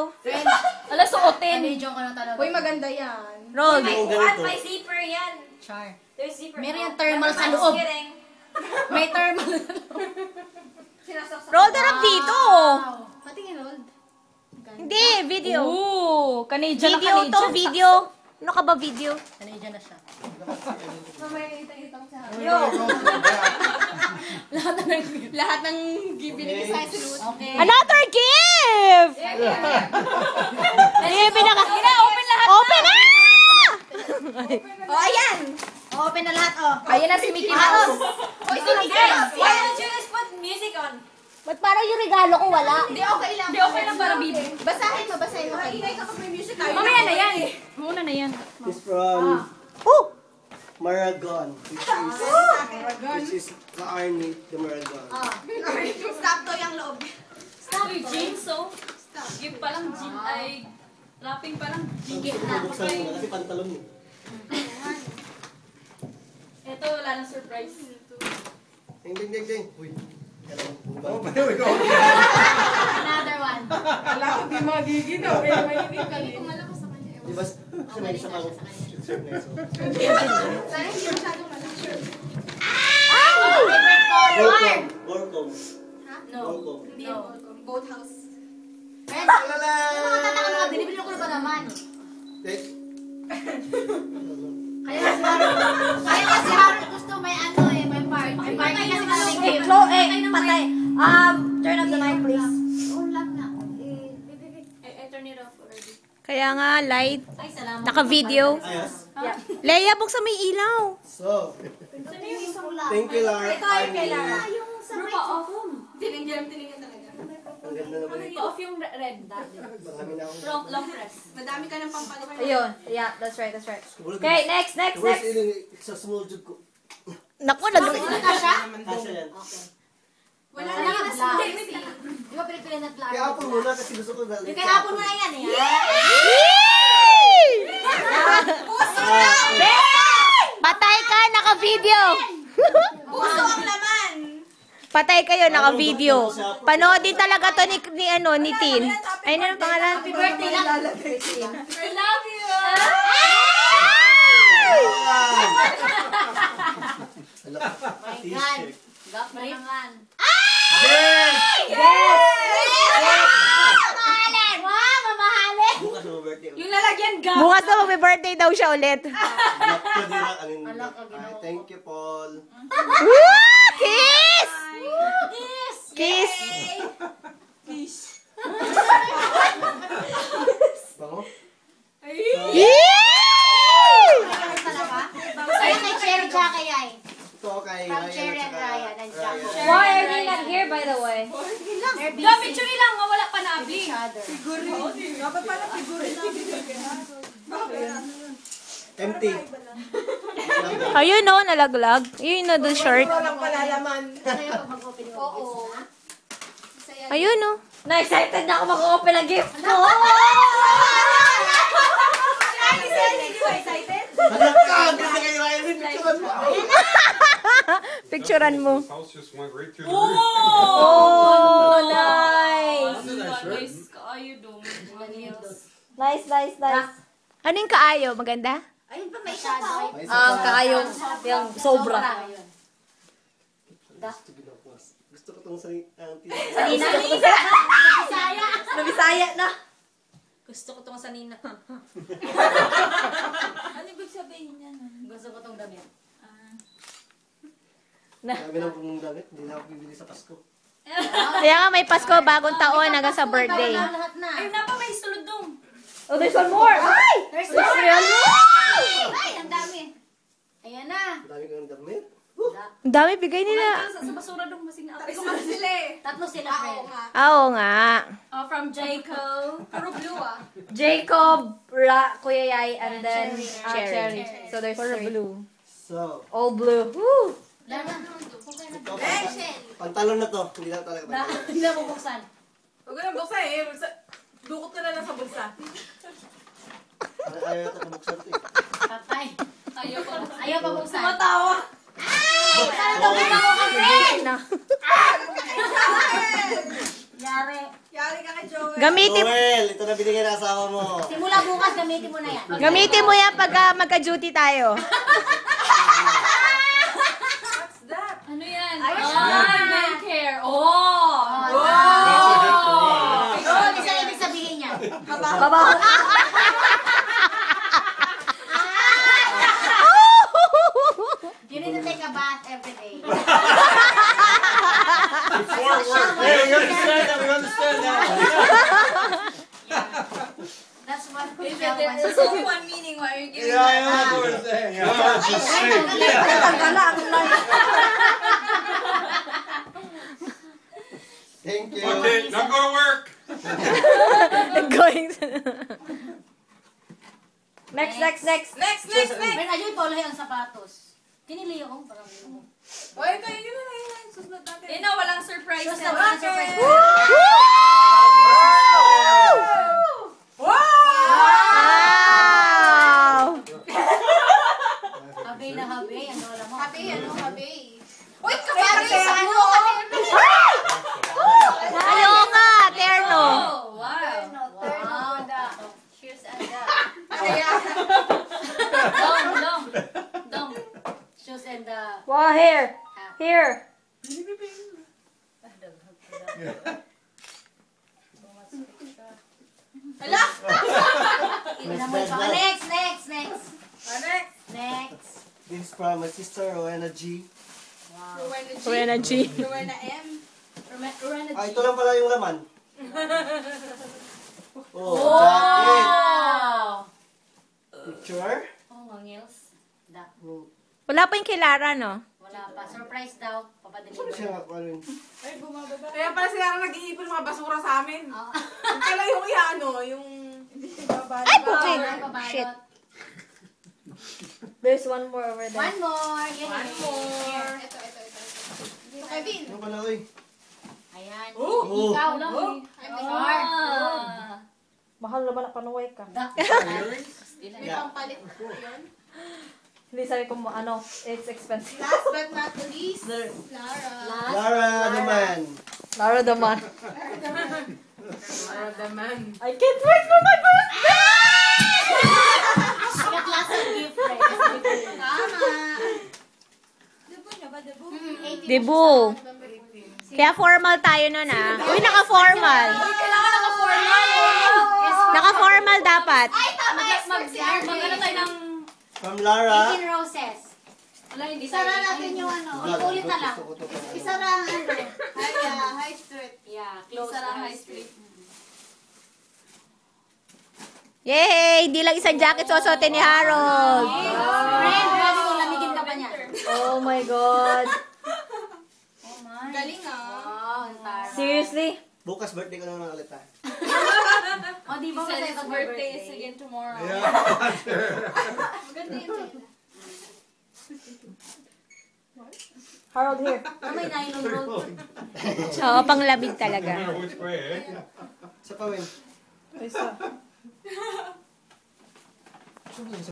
daw. Ala, suotin. Medyo ko na talaga. Uy, maganda yan. Roll. May zipper yan. Char. There's zipper. Meron yung thermal sa loob. May thermal sa loob. Roll darap dito. Patingin, Rold. Hindi, video. Ooh, Canadian na Video to, Canadian. video. Ano ka ba video? Canadian na siya. Yo! Lahat ng binigay sa sinut. Okay. Another gift! Hindi, pinaka... Open lahat. Open na! Oh, ayan! Open na lahat, oh. Ayan na si Mickey Mouse. Oh, ito na, guys. Why don't you guys put music on? Ba't parang yung regalo ko wala? Hindi, okay lang. Hindi, okay lang para bibi. Basahin mo. Ingay kapag may music tayo. Mamaya na yan. Muna na yan. It's from Oh! Maragon, which is the army, the Maragon. Stop to yung loob. Stop yung jeans, so. Give pa lang jeans. Ay, wrapping pa lang jeans. Bubuksan mo na kasi pantalon mo. Ito, wala nang surprise. Ding, ding, ding, ding. Uy. Another one. Wala ko di magiginaw. May mainit ka din. Di ba? Kasi may isa pang shirt na iso. Sana hindi masyadong malaki. Favorite color. Borcom. No. Borcom. Hindi yung boathouse. Friend, nakatata ka naman. Binibili ko na ba naman? Eh, Kaya kasi Harold gusto may ano eh, may party. May party kasi kami gift. Flo, patay. Turn off the light, please. Ulam na. I turn it off already. Kaya nga, light. Ay, salamat. Naka-video. ayos. Leia, buksan may ilaw. So, thank you, Lara. Ito ay kay Lara. Yung sa Pero may pa-off. Tinigyan talaga. Ang ganda naman. Pa-off yung red. Marami na akong... Long press. Madami ka ng pampalit. Ayun. Yeah, that's right. Okay, next. Where's Iling? Sa small jug ko. Naku, nag... Kasha yan. Wala Wala na na yung black. black. Di ba pinipili na black? Kaya hapon muna kasi gusto ko dahil. Yung kay hapon mo na yan eh. Patay ka, naka-video. Puso ang laman. Patay kayo, naka-video. Panoodin talaga to ni Tin. Ay, ano ang pangalan? Happy birthday lang. I love you! T-shirt. Gap na naman. Yes! Mamahalin! Wow, mamahalin! Bukas mo birthday. Yung lalagyan ga. Bukas na mag-birthday daw siya ulit. Black ko din ang Ay, thank you, Paul. Woo! Kiss! Kiss! Kiss! Bango? Ay, kay Cherry tsaka kay Ay. Ito kay From Ryan Cherry at and saka Ryan. Nandiyan. Ryan. Why are they not here, by the way? They're busy. Gamit yun lang, wala pa na abli. Each other. Dapat pala figurin namin. Empty. Ayun no, nalaglag. Ayun no, dun short. Walang palalaman. Masaya pag mag-open yung Oo. Ayun no. Na-excited na ako mag-open ang gift ko! Excited? Halak ka! Kasi kay Ryan din, picturean mo. Picturean mo. House just went right through the roof. Oh, nice. Nice kaayo dong. Nice. Ano yung kaayo? Maganda? Ayun pa, may isa pa. May isa pa. Kaayo, yung sobra. Gusto ko itong Sanina. Bisaya. Nabisaya na. Gusto ko itong sanina. Ano ibig sabihin niya? Gusto ko tong damit. Sabi lang kung damit, hindi na ako bibili sa Pasko. Kaya nga may Pasko, bagong taon, hanggang sa birthday. Lahat na. Ayun na pa, may sulod dong. Oh, there's one more! Ay! There's Ay, ang dami. Ayan na. Ang dami ko ng damit. Ang dami bigay nila. Sa basura dong, masing Sabi ko nga sila eh. Tatlo sila, friend. Oo nga. From Jayco. Puro blue ah. Jacob, Kuya Yay, and then Cherry. So there's three. Blue. So, All blue. Woo! Laman. ito, pantalon na to. Hindi lang talaga pantalon. Hindi na bubuksan. Huwag ko na buksan eh. Dukot ka na lang sa bulsa. Ayaw ito kabuksan ito eh. Patay. Ayaw ko. Ayaw pa buksan. Matawa. Ay! Sana daw bitaw ka, friend! Yari. Galing ka kay Joel. Gamitin, Joel, ito na binigay ng asawa mo. Simula bukas, gamitin mo na yan. gamitin mo yan pag magka-duty tayo. What's that? Ano yan? Ay, men care. Oh! Yun, isa na ibig sabihin niya. Babaho. You need to take a bath every day. Before work. Hey, we understand that. We understand that. That's what we If tell there's myself. only one meaning, why are you giving Yeah, I that? know what we're saying. Yeah, just say. Thank you. Okay, now go to work. Going Next. Next. Ben, ayun, poloy ang sapatos. Kinili ako, parang yun. O, ito, yun na yun. Susunod natin. Eh no, walang surprise Just na. na walang surprise. Wow! Habay na habay, ang lola mo. Habay. Uy, kapatid, ano? Ayaw nga, terno. Oh, wow. Cheers and Dong. shoes and Wow, here. Here. Next. This is from my sister, Rowena G. Rowena G. Rowena M. Ah, ito lang pala yung laman. Oh, jacket. Picture. Oh, ngils. Wala pa yung kay Lara, no? Wala pa. Surprise daw. Ano Papadeliver. siya nga rin? Kaya pala sila nag-iipon mga basura sa amin. Oo. Yung pala yung yung... Ay, puti. Ay, babalot. Shit. There's one more over there. One more. Yan, One yan. more. Ito. Kevin. Ano pala, uy? Ayan. Oh. Ikaw. Sure. Mahal naman na panuway ka. May Yeah. pampalit yun. Hindi sabi ko ano, it's expensive. Last but not least, Lara. Lara naman. Lara naman. Lara naman. I can't wait for my birthday! Got lots of gift, right? Tama. Debu. Kaya formal tayo nun ah. Uy, naka-formal. Kailangan naka-formal. Naka-formal dapat. Ay, tama. Mag-ano tayo ng... From Lara. 18 roses. Wala, hindi Isara tayo. natin yung ano. Ulit na lang. Gusto ko to. Isara ang ano. High street. Yeah, close Isa lang the high street. Yay! Di lang isang jacket susuotin ni Harold. Friend, grabe kung lamigin ka pa niya. Oh my God. Galing ah. Wow, ang tara. Seriously? Bukas birthday ko naman ulit ha. O, di ba He said masaya his pag birthday is again tomorrow. Maganda yun. Harold, here. Ano may nylon roll? Oo, panglamig talaga. Which way, eh? Sa pawin.